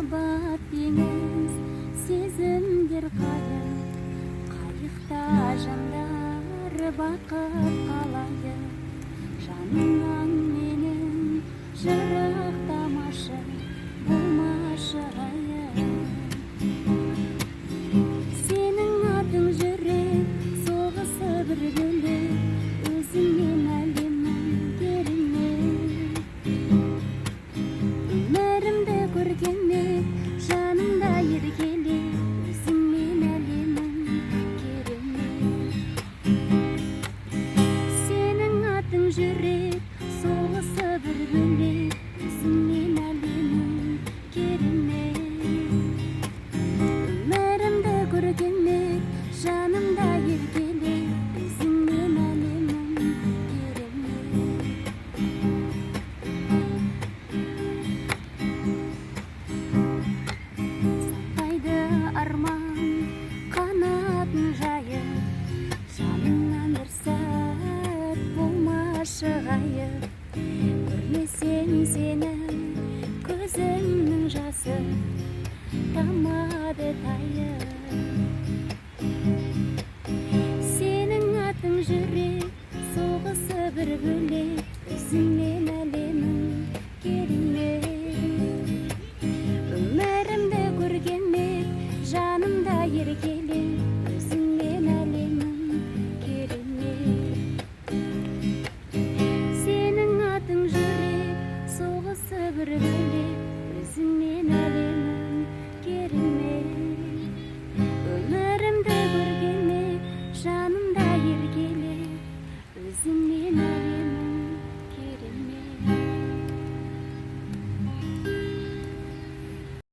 махаббат теңіз, сезімдер қайық, қайықта жандар бақыт қалайды. Жаныңнан менің жырақтамашы, болмашы ғайып. Сенің атың жүрек, соғысы бір бөлек, өзіңмен әлемнің керемет. Өмірімді көргенмен жанымда еркелеп, өзіңмен әлемің керемет. Сенің атың жүрек, соғысы бір бөлек, өзіңмен әлемің керемет. Өмірімді көргенмен жанымда еркелеп, өзіңмен әлемің керемет. Самғайды арман қанатын жайып, жанымнан бір сәт болмашы ғайып. Көрмесең сені көзімнің жасы тамады тайып. Сенің атың жүрек, соғысы бір бөлек, өзіңмен әлемің керемет. Өмірімді көргенмен жанымда еркелеп, өзіңмен әлемің керемет. Сенің атың жүрек, соғысы бір бөлек, өзіңмен